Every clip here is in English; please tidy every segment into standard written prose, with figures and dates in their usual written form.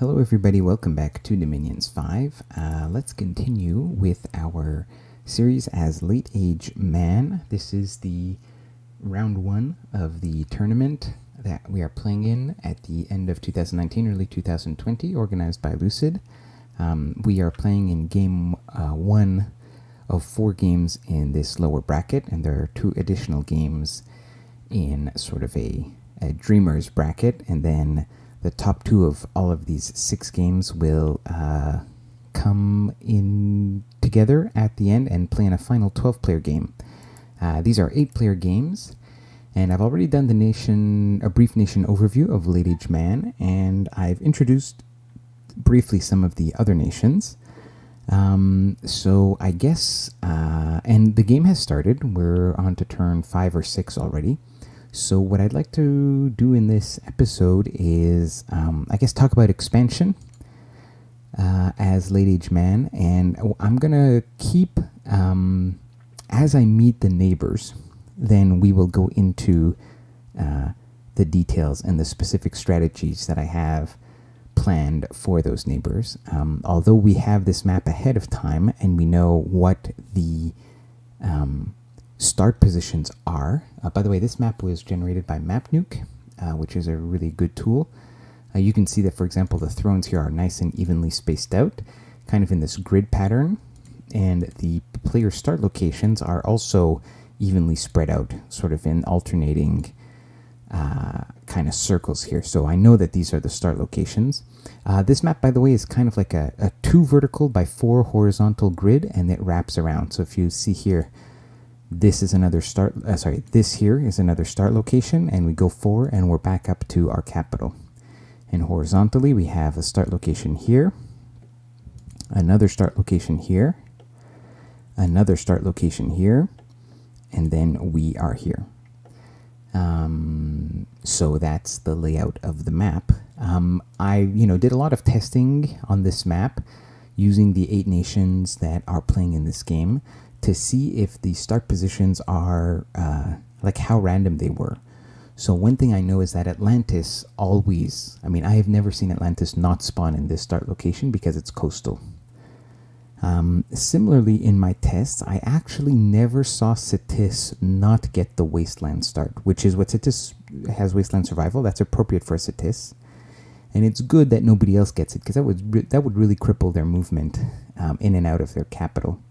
Hello everybody, welcome back to Dominions 5. Let's continue with our series as Late Age Man. This is the round 1 of the tournament that we are playing in at the end of 2019, early 2020, organized by Lucid. We are playing in game 1 of 4 games in this lower bracket, and there are 2 additional games in sort of a Dreamers bracket, and then the top 2 of all of these 6 games will come in together at the end and play in a final 12-player game. These are 8-player games, and I've already done a brief nation overview of Late Age Man, and I've introduced briefly some of the other nations. So I guess, and the game has started. We're on to turn 5 or 6 already. So what I'd like to do in this episode is, I guess, talk about expansion as Late Age Man, and I'm going to keep, as I meet the neighbors, then we will go into the details and the specific strategies that I have planned for those neighbors. Although we have this map ahead of time and we know what the start positions are. By the way, this map was generated by MapNuke, which is a really good tool. You can see that, for example, the thrones here are nice and evenly spaced out, kind of in this grid pattern, and the player start locations are also evenly spread out, sort of in alternating kind of circles here. So I know that these are the start locations. This map, by the way, is kind of like a 2 vertical by 4 horizontal grid, and it wraps around. So if you see here, this is another start, this here is another start location, and we go 4 and we're back up to our capital. And horizontally, we have a start location here, another start location here, another start location here, and then we are here. So that's the layout of the map. I did a lot of testing on this map using the 8 nations that are playing in this game to see if the start positions are like how random they were. So one thing I know is that Atlantis always, I have never seen Atlantis not spawn in this start location because it's coastal. Similarly, in my tests, I actually never saw Cetis not get the Wasteland start, which is what Cetis has, Wasteland Survival. That's appropriate for Cetis. And it's good that nobody else gets it, because that would really cripple their movement in and out of their capital.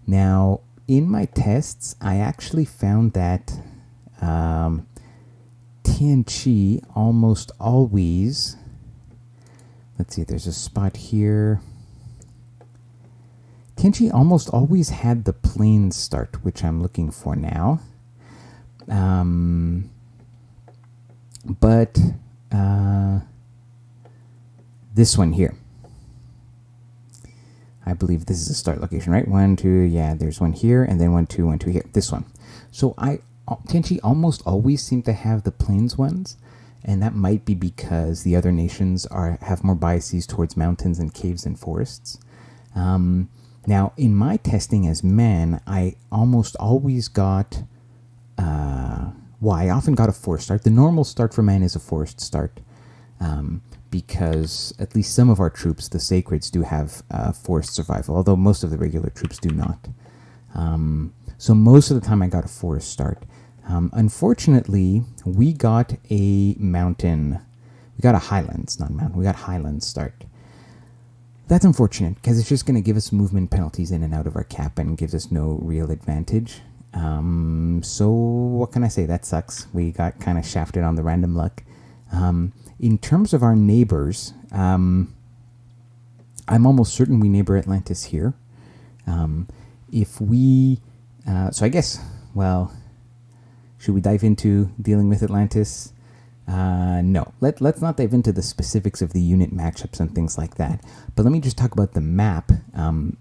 Now, in my tests, I actually found that Tianchi almost always, let's see, there's a spot here. Tianchi almost always had the plains start, which I'm looking for now. But this one here, I believe this is a start location, right? 1, 2, yeah, there's one here, and then 1, 2, 1, 2 here. This one. So Tianchi almost always seem to have the plains ones, and that might be because the other nations have more biases towards mountains and caves and forests. Now, in my testing as man, I almost always got, I often got a forest start. The normal start for man is a forest start, because at least some of our troops, the Sacreds, do have forest survival, although most of the regular troops do not. So most of the time I got a forest start. Unfortunately, we got a mountain. We got a highlands, not mountain. We got highlands start. That's unfortunate, because it's just going to give us movement penalties in and out of our cap and gives us no real advantage. So what can I say? That sucks. We got kind of shafted on the random luck. In terms of our neighbors, I'm almost certain we neighbor Atlantis here. If we... so I guess, should we dive into dealing with Atlantis? No. Let's not dive into the specifics of the unit matchups and things like that. But let me just talk about the map.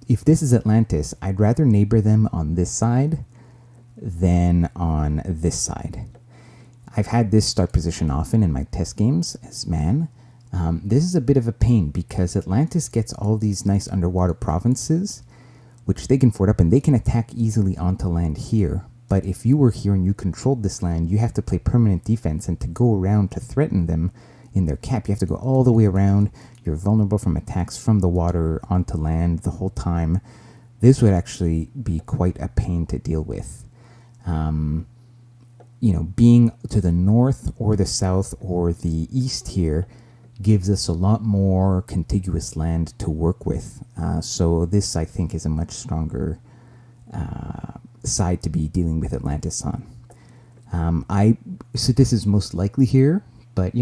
If this is Atlantis, I'd rather neighbor them on this side than on this side. I've had this start position often in my test games as man. This is a bit of a pain because Atlantis gets all these nice underwater provinces, which they can fort up and they can attack easily onto land here. But if you were here and you controlled this land, you have to play permanent defense, and to go around to threaten them in their cap. You have to go all the way around. You're vulnerable from attacks from the water onto land the whole time. This would actually be quite a pain to deal with. Being to the north or the south or the east here gives us a lot more contiguous land to work with. So this, I think, is a much stronger side to be dealing with Atlantis on. So this is most likely here, but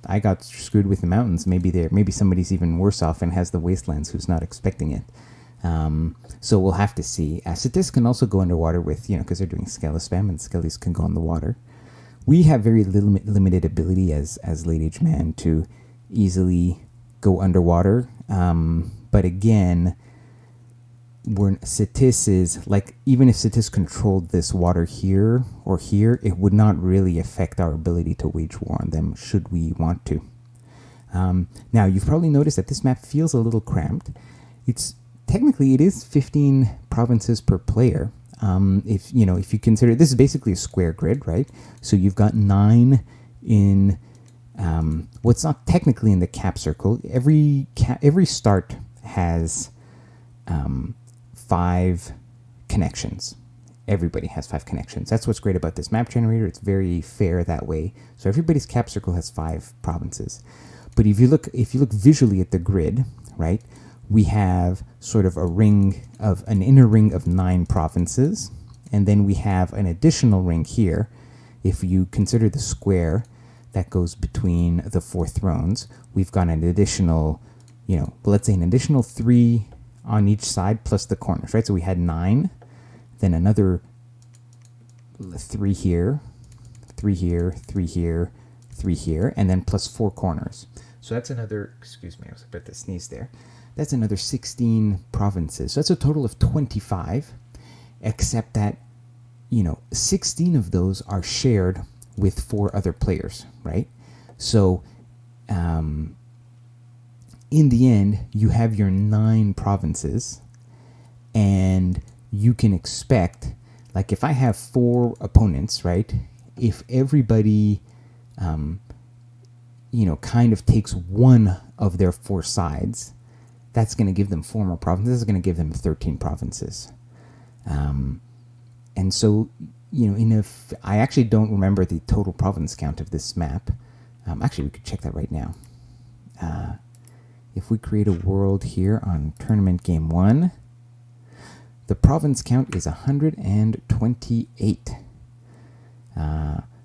I got screwed with the mountains. Maybe somebody's even worse off and has the wastelands who's not expecting it. So we'll have to see. Citis can also go underwater with, because they're doing Skele spam, and Skellies can go on the water. We have very limited ability as Late Age Man to easily go underwater. But again, Citis is like, even if Citis controlled this water here or here, it would not really affect our ability to wage war on them should we want to. Now, you've probably noticed that this map feels a little cramped. Technically, it is 15 provinces per player. If you consider, this is basically a square grid, right? So you've got 9 in what's not technically in the cap circle. Every start has 5 connections. Everybody has 5 connections. That's what's great about this map generator. It's very fair that way. So everybody's cap circle has 5 provinces. But if you look visually at the grid, right? We have sort of an inner ring of 9 provinces, and then we have an additional ring here. If you consider the square that goes between the 4 thrones, we've got an additional, let's say an additional 3 on each side plus the corners, right? So we had 9, then another 3 here, 3 here, 3 here, 3 here, and then plus 4 corners. So that's another, excuse me, I was about to sneeze there. That's another 16 provinces. So that's a total of 25, except that, 16 of those are shared with 4 other players, right? So, in the end, you have your 9 provinces, and you can expect, like if I have 4 opponents, right? If everybody, kind of takes one of their 4 sides, that's going to give them 4 more provinces. It's going to give them 13 provinces. And so, I actually don't remember the total province count of this map. Actually, we could check that right now. If we create a world here on Tournament Game 1, the province count is 128.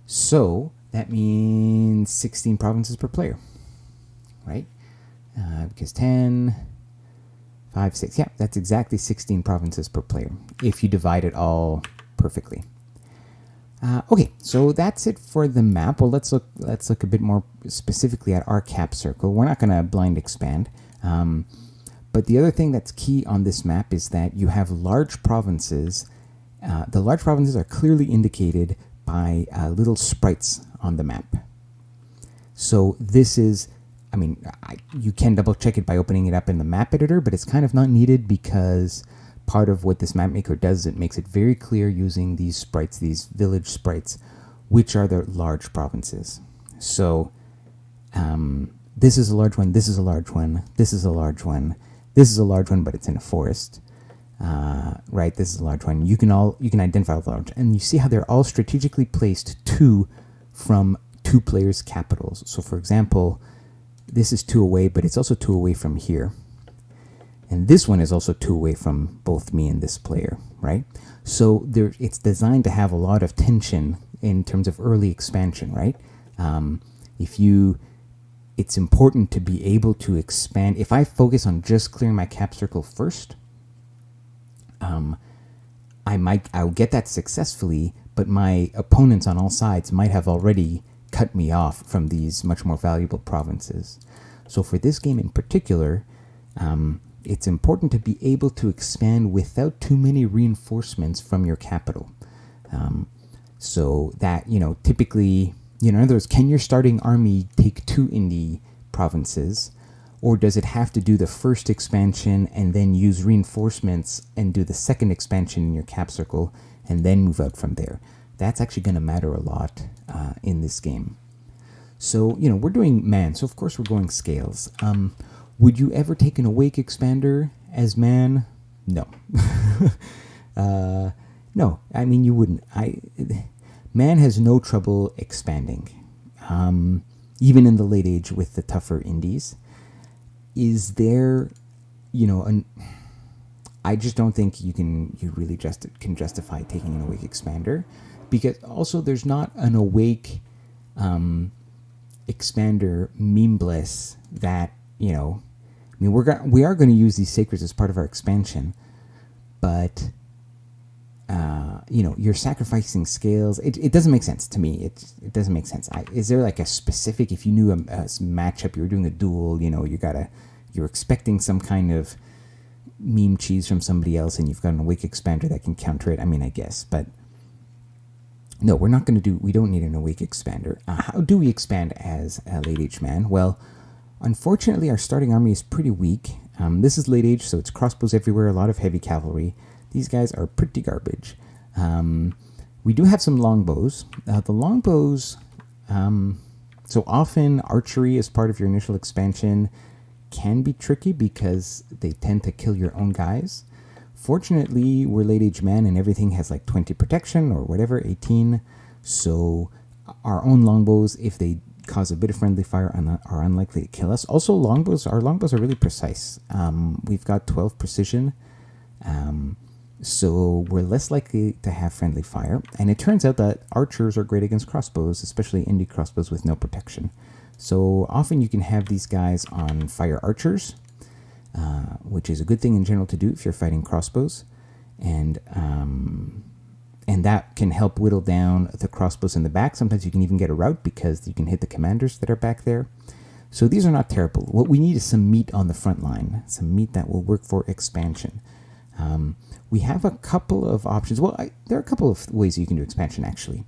So, that means 16 provinces per player, right? Because 10... 5, 6, yeah, that's exactly 16 provinces per player, if you divide it all perfectly. Okay, so that's it for the map. Well, let's look a bit more specifically at our cap circle. We're not going to blind expand, but the other thing that's key on this map is that you have large provinces. The large provinces are clearly indicated by little sprites on the map. So this is, you can double check it by opening it up in the map editor, but it's kind of not needed because part of what this map maker does is it makes it very clear using these sprites, these village sprites, which are the large provinces. So this is a large one, this is a large one, this is a large one, this is a large one, but it's in a forest. Right, this is a large one. You can identify all the large, and you see how they're all strategically placed 2 from 2 players' capitals. So for example, this is 2 away, but it's also 2 away from here. And this one is also 2 away from both me and this player, right? So it's designed to have a lot of tension in terms of early expansion, right? It's important to be able to expand. If I focus on just clearing my cap circle first, I'll get that successfully, but my opponents on all sides might have already cut me off from these much more valuable provinces. So for this game in particular, it's important to be able to expand without too many reinforcements from your capital. So that, typically, in other words, can your starting army take 2 indie provinces, or does it have to do the first expansion and then use reinforcements and do the second expansion in your cap circle and then move out from there? That's actually going to matter a lot in this game. So, we're doing man, so of course we're going scales. Would you ever take an awake expander as man? No. No, I mean, you wouldn't. Man has no trouble expanding, even in the late age with the tougher indies. Is there, I just don't think you really can justify taking an awake expander, because also there's not an awake expander meme bliss that, we are going to use these sacreds as part of our expansion, but you're sacrificing scales. It doesn't make sense to me. It doesn't make sense. Is there like a specific, if you knew a matchup, you were doing a duel, you're expecting some kind of meme cheese from somebody else, and you've got an awake expander that can counter it? I mean, I guess, but no, we don't need an awake expander. How do we expand as a late age man? Well, unfortunately, our starting army is pretty weak. This is late age, so it's crossbows everywhere, a lot of heavy cavalry. These guys are pretty garbage. We do have some longbows. The longbows, so often archery as part of your initial expansion can be tricky because they tend to kill your own guys. Fortunately, we're late age men and everything has like 20 protection or whatever, 18. So our own longbows, if they cause a bit of friendly fire, are unlikely to kill us. Also, our longbows are really precise. We've got 12 precision. So we're less likely to have friendly fire. And it turns out that archers are great against crossbows, especially indie crossbows with no protection. So often you can have these guys on fire archers, which is a good thing in general to do if you're fighting crossbows. And that can help whittle down the crossbows in the back. Sometimes you can even get a rout because you can hit the commanders that are back there. So these are not terrible. What we need is some meat on the front line, some meat that will work for expansion. We have a couple of options. Well, there are a couple of ways you can do expansion, actually.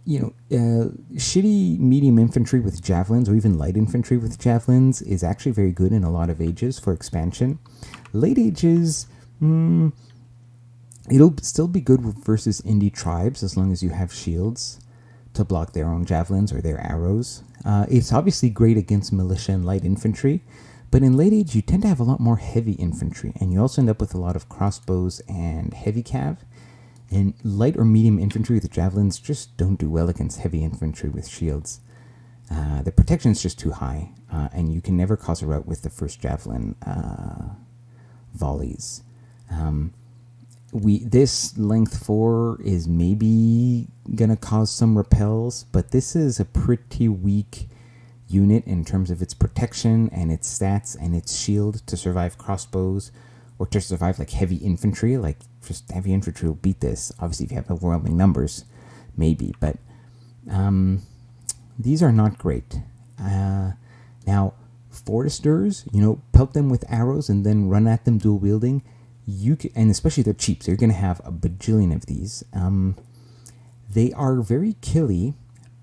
Shitty medium infantry with javelins, or even light infantry with javelins, is actually very good in a lot of ages for expansion. Late ages, it'll still be good versus indie tribes as long as you have shields to block their own javelins or their arrows. It's obviously great against militia and light infantry, but in late age you tend to have a lot more heavy infantry, and you also end up with a lot of crossbows and heavy cav. And light or medium infantry with javelins just don't do well against heavy infantry with shields. The protection is just too high, and you can never cause a rout with the first javelin volleys. This length 4 is maybe going to cause some repels, but this is a pretty weak unit in terms of its protection and its stats and its shield to survive crossbows, or to survive like heavy infantry. Like, just heavy infantry will beat this. Obviously, if you have overwhelming numbers, maybe. But these are not great. Now, foresters, pelt them with arrows and then run at them dual wielding. And especially they're cheap, so you're going to have a bajillion of these. They are very killy,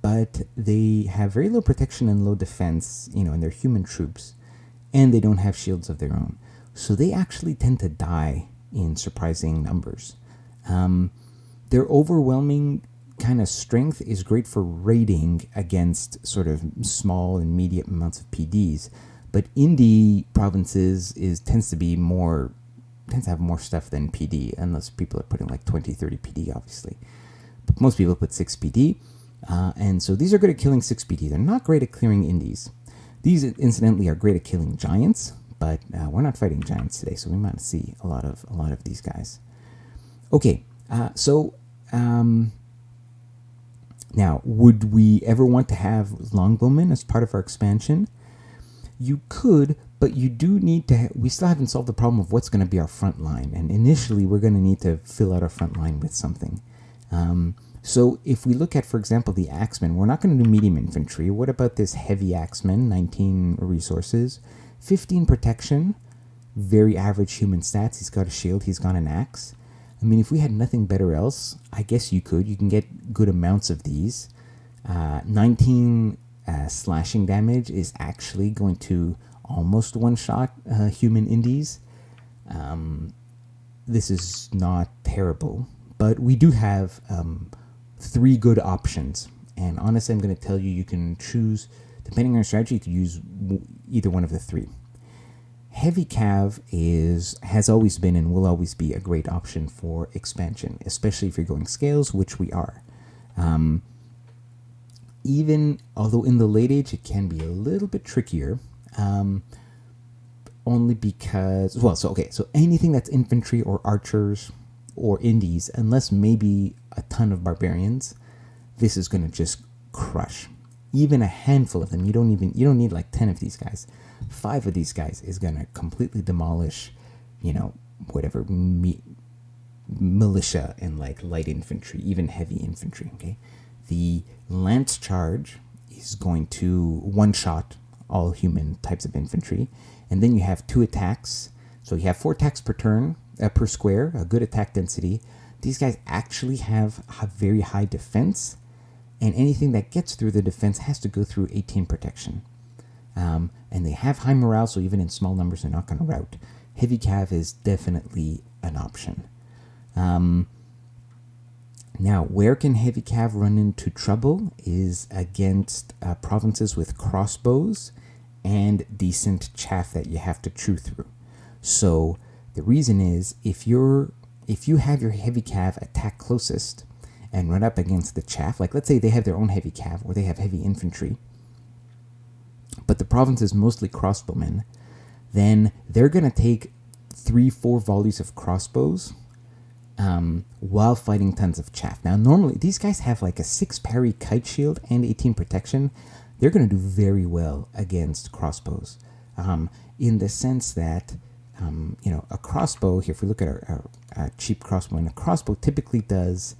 but they have very low protection and low defense, and they're human troops, and they don't have shields of their own. So they actually tend to die in surprising numbers. Their overwhelming kind of strength is great for raiding against sort of small and medium amounts of PDs, but indie provinces tends to have more stuff than PD, unless people are putting like 20, 30 PD, obviously. But most people put 6 PD, and so these are good at killing 6 PD. They're not great at clearing indies. These, incidentally, are great at killing giants, but we're not fighting giants today, so we might see a lot of these guys. Okay, so now, would we ever want to have longbowmen as part of our expansion? You could, but you do need to. We still haven't solved the problem of what's going to be our front line, and initially we're going to need to fill out our front line with something. So if we look at, for example, the axemen, we're not going to do medium infantry. What about this heavy axeman? 19 resources, 15 protection, very average human stats. He's got a shield, he's got an axe. I mean, if we had nothing better else, I guess you can get good amounts of these. 19 slashing damage is actually going to almost one-shot human indies. This is not terrible, but we do have 3 good options. And honestly, I'm going to tell you, you can choose, depending on your strategy, you can use either one of the three. Heavy cav has always been and will always be a great option for expansion, especially if you're going scales, which we are. Even although in the late age it can be a little bit trickier, only because, so anything that's infantry or archers or indies, unless maybe a ton of barbarians, this is going to just crush. Even a handful of them, you don't need like 10 of these guys. 5 of these guys is going to completely demolish, whatever militia and like light infantry, even heavy infantry. Okay, the lance charge is going to one-shot all human types of infantry, and then you have 2 attacks. So you have 4 attacks per turn, per square, a good attack density. These guys actually have very high defense, and anything that gets through the defense has to go through 18 protection. And they have high morale, so even in small numbers, they're not going to rout. Heavy cav is definitely an option. Now, where can heavy cav run into trouble is against provinces with crossbows and decent chaff that you have to chew through. So the reason is, if you have your heavy cav attack closest and run up against the chaff, like let's say they have their own heavy cav or they have heavy infantry, but the province is mostly crossbowmen, then they're going to take 3-4 volleys of crossbows while fighting tons of chaff. Now, normally, these guys have like a 6 parry kite shield and 18 protection. They're going to do very well against crossbows, in the sense that, a crossbow, here, if we look at a cheap crossbow, and a crossbow typically does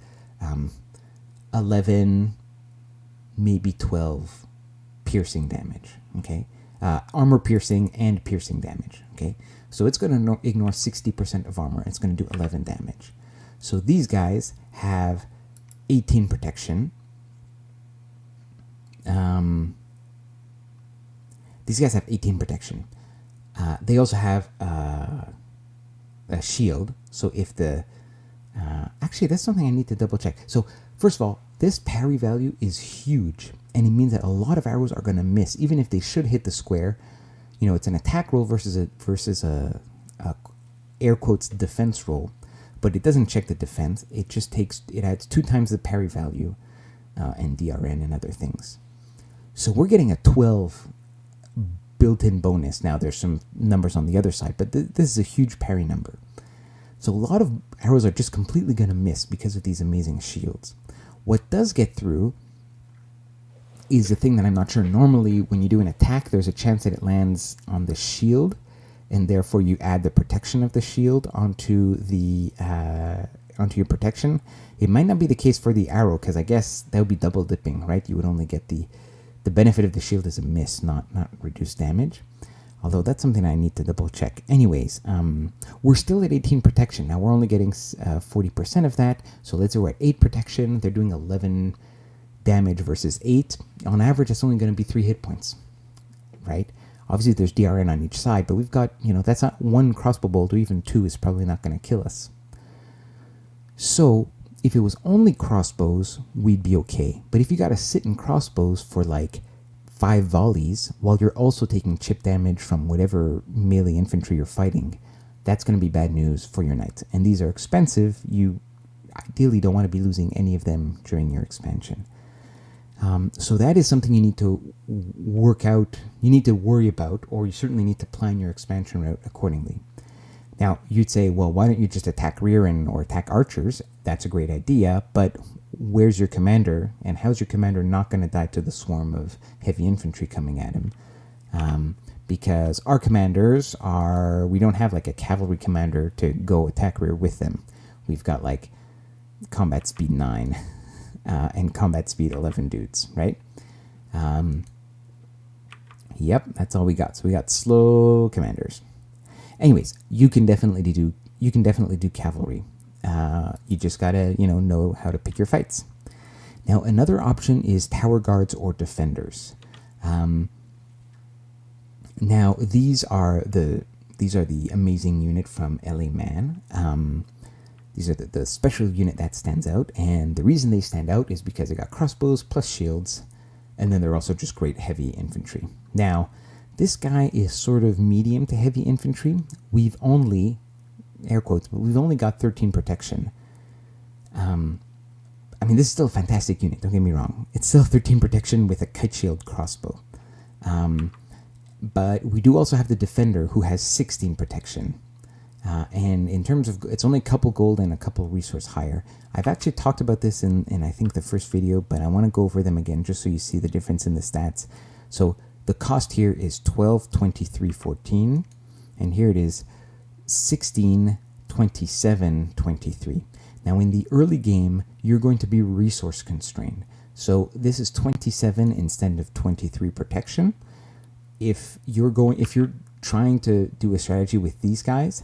11, maybe 12 piercing damage, okay? Armor piercing and piercing damage, okay? So it's going to ignore 60% of armor. It's going to do 11 damage. So these guys have 18 protection. These guys have 18 protection. They also have a shield. So if the... actually, that's something I need to double check. So first of all, this parry value is huge. And it means that a lot of arrows are going to miss, even if they should hit the square. It's an attack roll versus a air quotes defense roll, but it doesn't check the defense. It adds 2 times the parry value, and DRN and other things. So we're getting a 12 built-in bonus. Now there's some numbers on the other side, but this is a huge parry number. So a lot of arrows are just completely going to miss because of these amazing shields. What does get through is the thing that I'm not sure. Normally, when you do an attack, there's a chance that it lands on the shield, and therefore you add the protection of the shield onto your protection. It might not be the case for the arrow, because I guess that would be double dipping, right? You would only get the benefit of the shield as a miss, not reduced damage. Although that's something I need to double check. Anyways, we're still at 18 protection. Now we're only getting 40% of that. So let's say we're at 8 protection. They're doing 11 damage versus 8. On average, it's only going to be 3 hit points, right? Obviously, there's DRN on each side, but we've got, that's not 1 crossbow bolt, or even 2 is probably not going to kill us. So if it was only crossbows, we'd be okay. But if you got to sit in crossbows for like 5 volleys while you're also taking chip damage from whatever melee infantry you're fighting, that's going to be bad news for your knights. And these are expensive. You ideally don't want to be losing any of them during your expansion. So that is something you need to work out, you need to worry about, or you certainly need to plan your expansion route accordingly. Now, you'd say, well, why don't you just attack rear or attack archers? That's a great idea, but where's your commander, and how's your commander not going to die to the swarm of heavy infantry coming at him? Because our commanders we don't have like a cavalry commander to go attack rear with them. We've got like combat speed 9 and combat speed 11 dudes, right? Yep, that's all we got. So we got slow commanders. Anyways, you can definitely do cavalry. You just gotta know how to pick your fights. Now another option is tower guards or defenders. Now these are the amazing unit from LA Man. These are the special unit that stands out, and the reason they stand out is because they got crossbows plus shields, and then they're also just great heavy infantry. Now, this guy is sort of medium to heavy infantry. We've only, air quotes, but we've only got 13 protection. I mean, this is still a fantastic unit, don't get me wrong. It's still 13 protection with a kite shield crossbow. But we do also have the defender who has 16 protection. And in terms of, it's only a couple gold and a couple resource higher. I've actually talked about this in I think the first video, but I want to go over them again just so you see the difference in the stats. So the cost here is 12, 23, 14, and here it is 16, 27, 23. Now in the early game, you're going to be resource constrained. So this is 27 instead of 23 protection. If you're trying to do a strategy with these guys,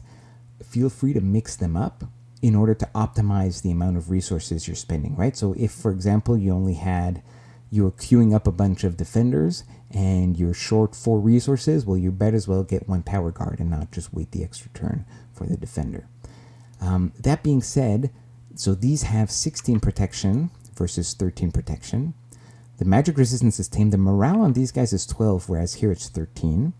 feel free to mix them up in order to optimize the amount of resources you're spending, right? So if, for example, you're queuing up a bunch of defenders and you're short 4 resources, well, you better as well get 1 power guard and not just wait the extra turn for the defender. That being said, so these have 16 protection versus 13 protection. The magic resistance is tame. The morale on these guys is 12, whereas here it's 13.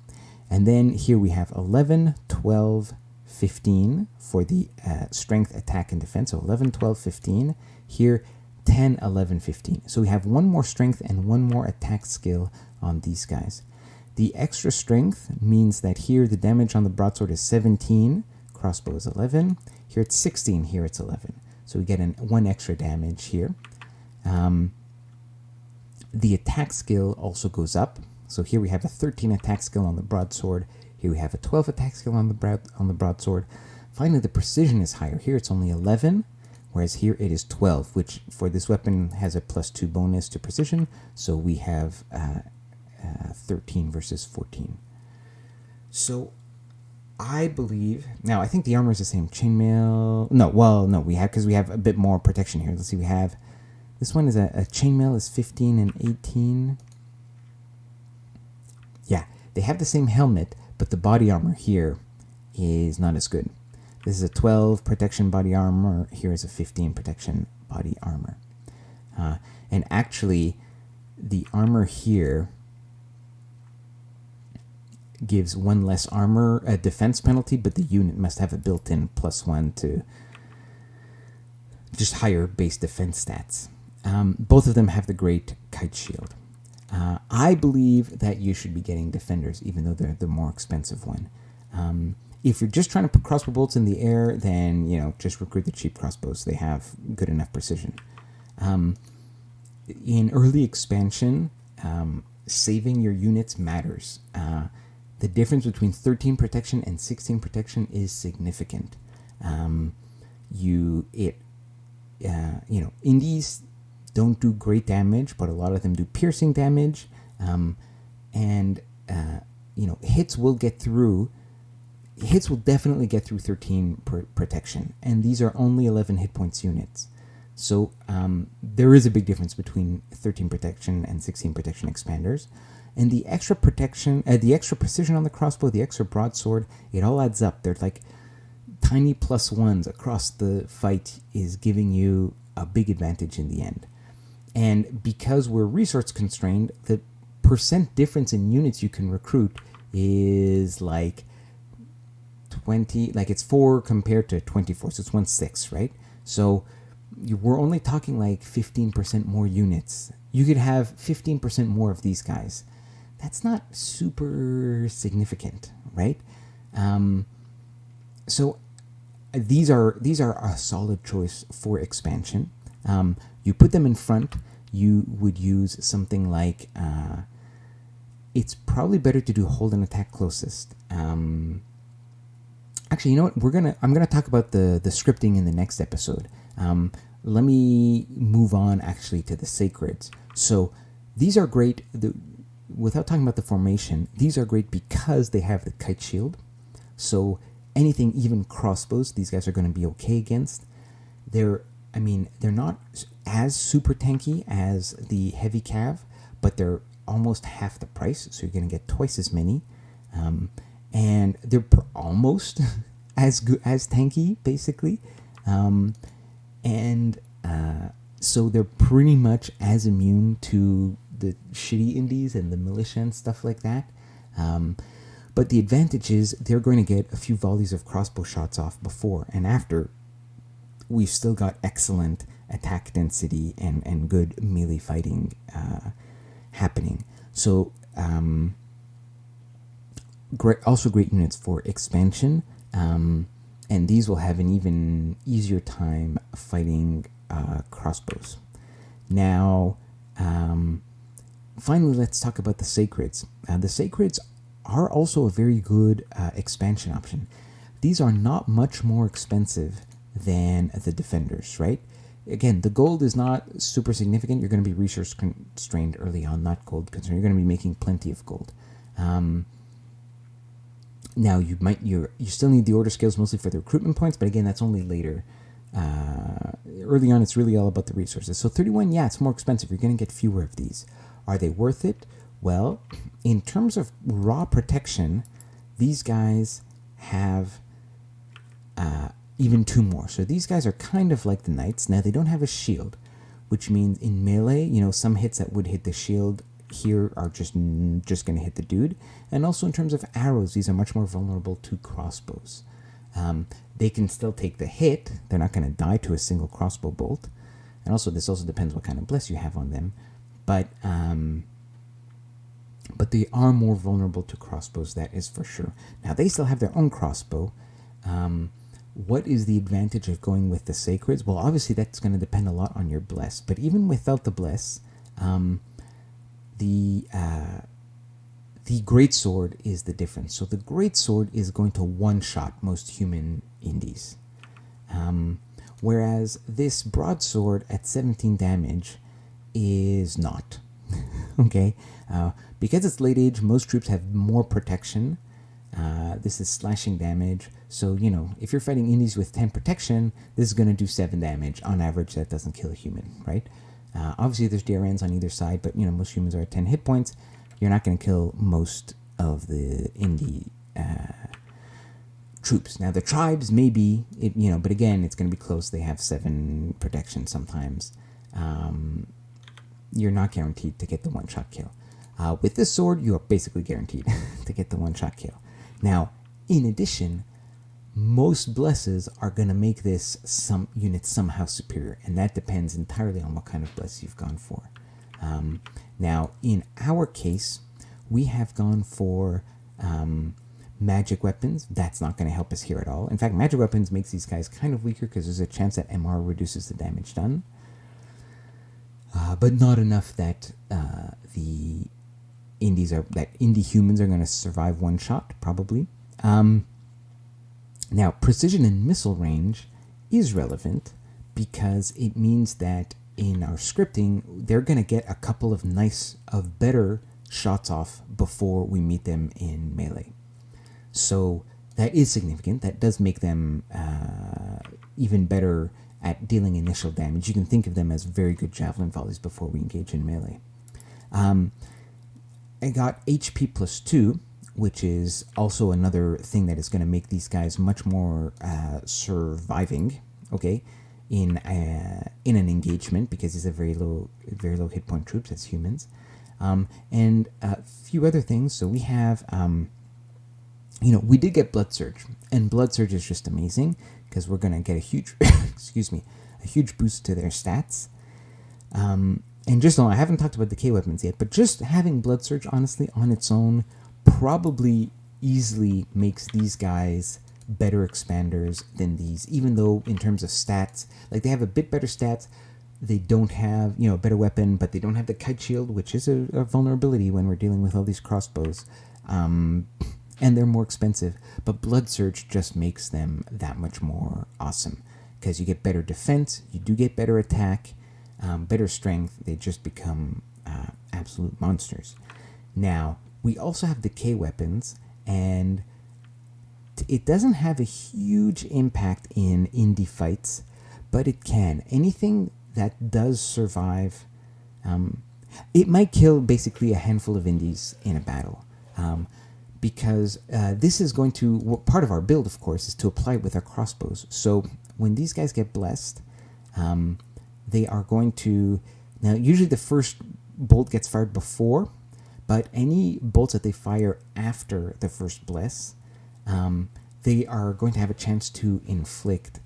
And then here we have 11, 12, 15 for the strength, attack, and defense. So 11, 12, 15. Here, 10, 11, 15. So we have 1 more strength and 1 more attack skill on these guys. The extra strength means that here the damage on the broadsword is 17, crossbow is 11. Here it's 16, here it's 11. So we get 1 extra damage here. The attack skill also goes up. So here we have a 13 attack skill on the broadsword. Here we have a 12 attack skill on the broadsword. Finally, the precision is higher. Here it's only 11, whereas here it is 12, which for this weapon has a +2 bonus to precision. So we have 13 versus 14. So I believe, now I think the armor is the same. Chainmail, no, we have a bit more protection here. Let's see, we have, this one is a chainmail is 15 and 18. Yeah, they have the same helmet, but the body armor here is not as good. This is a 12 protection body armor. Here is a 15 protection body armor. And actually, the armor here gives 1 less armor, a defense penalty, but the unit must have a built-in +1 to just higher base defense stats. Both of them have the great kite shield. I believe that you should be getting defenders, even though they're the more expensive one. If you're just trying to put crossbow bolts in the air, then just recruit the cheap crossbows. They have good enough precision. In early expansion, saving your units matters. The difference between 13 protection and 16 protection is significant. Indies don't do great damage, but a lot of them do piercing damage, hits will get through. Hits will definitely get through 13 protection, and these are only 11 hit points units. So there is a big difference between 13 protection and 16 protection expanders. And the extra protection, the extra precision on the crossbow, the extra broadsword, it all adds up. They're like tiny +1s across the fight is giving you a big advantage in the end. And because we're resource constrained, the percent difference in units you can recruit is like 20, like it's 4 compared to 24, so it's 1/6, right? So we're only talking like 15% more units. You could have 15% more of these guys. That's not super significant, right? So these are a solid choice for expansion. You put them in front. You would use something like, it's probably better to do hold and attack closest. Actually, you know what? I'm gonna talk about the scripting in the next episode. Let me move on actually to the sacreds. So these are great. Without talking about the formation, these are great because they have the kite shield. So anything, even crossbows, these guys are going to be okay against. They're not as super tanky as the heavy cav, but they're almost half the price, so you're going to get twice as many. And they're almost as good as tanky, basically. And so they're pretty much as immune to the shitty indies and the militia and stuff like that. But the advantage is they're going to get a few volleys of crossbow shots off before and after. We've still got excellent attack density and good melee fighting happening. So also great units for expansion. And these will have an even easier time fighting crossbows. Now, finally, let's talk about the Sacreds. The Sacreds are also a very good expansion option. These are not much more expensive than the Defenders, right? Again, the gold is not super significant. You're going to be resource constrained early on, not gold constrained. You're going to be making plenty of gold. Now you still need the order scales mostly for the recruitment points, but again, that's only later. Early on, it's really all about the resources. So 31, yeah, it's more expensive. You're going to get fewer of these. Are they worth it? Well, in terms of raw protection, these guys have even two more. So these guys are kind of like the knights. Now they don't have a shield, which means in melee, some hits that would hit the shield here are just going to hit the dude. And also in terms of arrows, these are much more vulnerable to crossbows. They can still take the hit. They're not going to die to a single crossbow bolt. And also this also depends what kind of bless you have on them. But they are more vulnerable to crossbows, that is for sure. Now they still have their own crossbow. What is the advantage of going with the Sacreds? Well, obviously that's going to depend a lot on your bless. But even without the bless, the greatsword is the difference. So the greatsword is going to one-shot most human indies, whereas this broadsword at 17 damage is not. Okay, because it's late age, most troops have more protection. This is slashing damage, so if you're fighting indies with 10 protection, this is going to do 7 damage on average. That doesn't kill a human, right? Obviously there's DRNs on either side, but most humans are at 10 hit points. You're not going to kill most of the indie troops. Now the tribes maybe, but again, it's going to be close. They have 7 protection sometimes. You're not guaranteed to get the one-shot kill. With this sword, you are basically guaranteed to get the one-shot kill. Now, in addition, most blesses are going to make this some unit somehow superior, and that depends entirely on what kind of bless you've gone for. Now, in our case, we have gone for magic weapons. That's not going to help us here at all. In fact, magic weapons makes these guys kind of weaker because there's a chance that MR reduces the damage done. But not enough that the indie humans are going to survive one shot, probably. Now, precision and missile range is relevant because it means that in our scripting, they're going to get a couple of better shots off before we meet them in melee. So that is significant. That does make them even better at dealing initial damage. You can think of them as very good javelin volleys before we engage in melee. I got HP +2, which is also another thing that is going to make these guys much more surviving, okay, in an engagement, because these are very low hit point troops as humans. And a few other things. So we have, we did get Blood Surge, and Blood Surge is just amazing because we're going to get a huge, a huge boost to their stats. And just I haven't talked about the K weapons yet, but just having Blood Surge, honestly, on its own, probably easily makes these guys better expanders than these, even though in terms of stats, like they have a bit better stats. They don't have, a better weapon, but they don't have the kite shield, which is a vulnerability when we're dealing with all these crossbows. And they're more expensive, but Blood Surge just makes them that much more awesome because you get better defense, you do get better attack, better strength. They just become absolute monsters. Now, we also have the K weapons, and it doesn't have a huge impact in indie fights, but it can. Anything that does survive, it might kill basically a handful of indies in a battle. Because this is going to, part of our build, of course, is to apply it with our crossbows. So when these guys get blessed, they are going to, now usually the first bolt gets fired before, but any bolts that they fire after the first bless, they are going to have a chance to inflict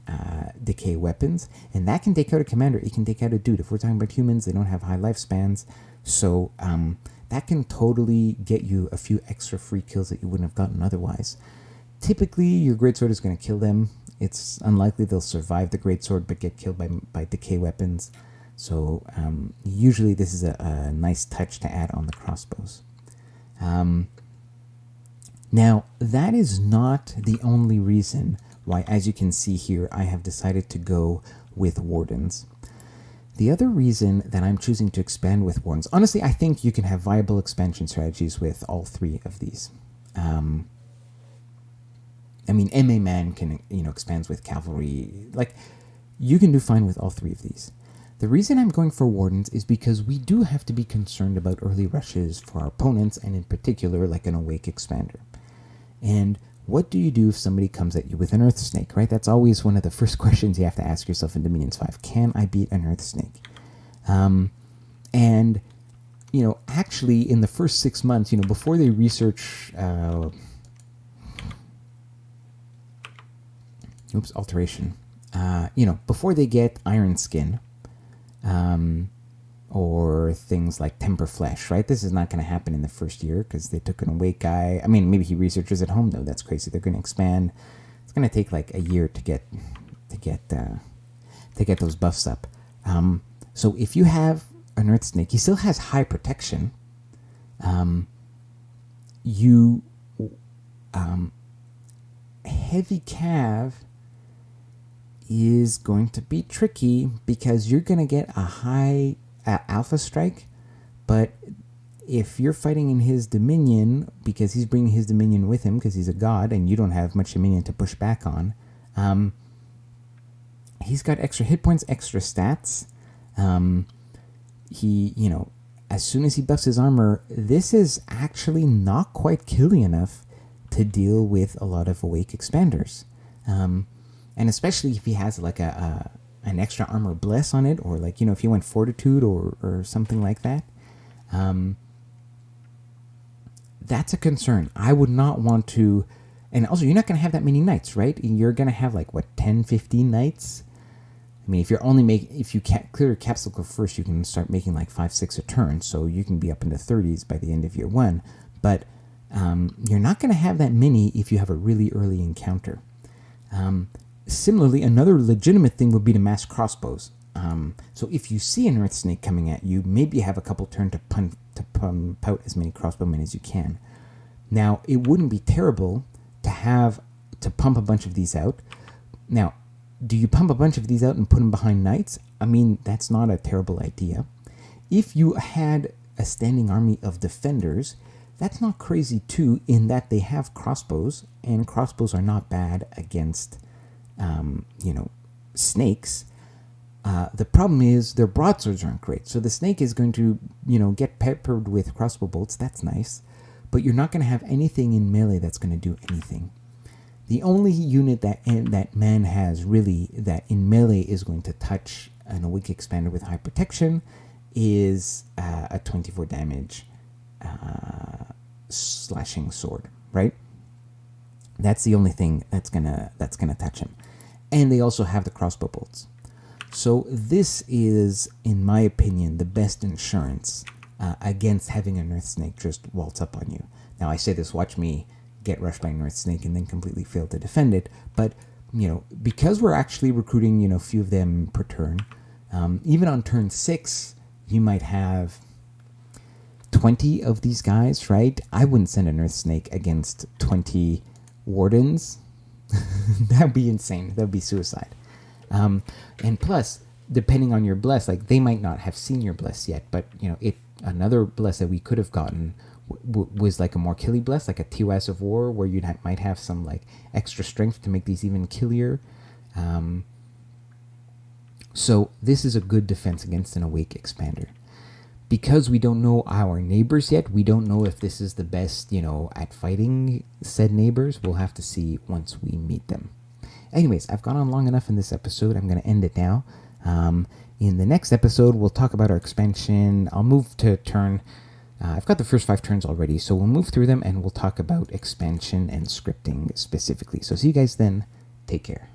decay weapons, and that can take out a commander. It can take out a dude. If we're talking about humans, they don't have high lifespans, so that can totally get you a few extra free kills that you wouldn't have gotten otherwise. Typically, your greatsword is going to kill them. It's unlikely they'll survive the greatsword but get killed by decay weapons. So usually this is a nice touch to add on the crossbows. Now, that is not the only reason why, as you can see here, I have decided to go with Wardens. The other reason that I'm choosing to expand with Wardens, honestly, I think you can have viable expansion strategies with all three of these. I mean, MA Man can, expands with cavalry. Like, you can do fine with all three of these. The reason I'm going for Wardens is because we do have to be concerned about early rushes for our opponents, and in particular, like an Awake Expander. And what do you do if somebody comes at you with an Earth Snake, right? That's always one of the first questions you have to ask yourself in Dominions 5. Can I beat an Earth Snake? And, actually in the first 6 months, before they research... alteration. Before they get Iron Skin, or things like Temper Flesh, right? This is not going to happen in the first year because they took an Awake guy. I mean, maybe he researches at home though. That's crazy. They're going to expand. It's going to take like a year to get those buffs up. So if you have an Earth Snake, he still has high protection. Heavy Cav is going to be tricky because you're going to get a high alpha strike, but if you're fighting in his dominion, because he's bringing his dominion with him because he's a god and you don't have much dominion to push back on, he's got extra hit points, extra stats. As soon as he buffs his armor, this is actually not quite killing enough to deal with a lot of Awake Expanders. And especially if he has like an extra armor bless on it, or like, if he went fortitude or something like that, that's a concern. I would not want to, and also you're not going to have that many knights, right? You're going to have like, 10, 15 knights? I mean, if you clear your capsule first, you can start making like 5, 6 a turn, so you can be up into 30s by the end of year 1, but you're not going to have that many if you have a really early encounter. Similarly, another legitimate thing would be to mass crossbows. So if you see an Earth Snake coming at you, maybe have a couple turn to pump out as many crossbowmen as you can. Now, it wouldn't be terrible to pump a bunch of these out. Now, do you pump a bunch of these out and put them behind knights? I mean, that's not a terrible idea. If you had a standing army of defenders, that's not crazy too, in that they have crossbows, and crossbows are not bad against snakes. The problem is their broadswords aren't great. So the snake is going to, get peppered with crossbow bolts. That's nice. But you're not going to have anything in melee that's going to do anything. The only unit that man has really that in melee is going to touch an Awake Expander with high protection is a 24 damage slashing sword, right? That's the only thing that's gonna touch him. And they also have the crossbow bolts. So this is, in my opinion, the best insurance against having an Earth Snake just waltz up on you. Now, I say this, watch me get rushed by an Earth Snake and then completely fail to defend it. But, because we're actually recruiting, a few of them per turn, even on turn 6, you might have 20 of these guys, right? I wouldn't send an Earth Snake against 20 Wardens. That would be insane. That would be suicide. And plus, depending on your bless, like they might not have seen your bless yet, but another bless that we could have gotten was like a more killy bless, like a TOS of War, where you might have some like extra strength to make these even killier. So this is a good defense against an Awake Expander. Because we don't know our neighbors yet, we don't know if this is the best, at fighting said neighbors. We'll have to see once we meet them. Anyways, I've gone on long enough in this episode. I'm going to end it now. In the next episode, we'll talk about our expansion. I'll move to turn... I've got the first 5 turns already, so we'll move through them and we'll talk about expansion and scripting specifically. So see you guys then. Take care.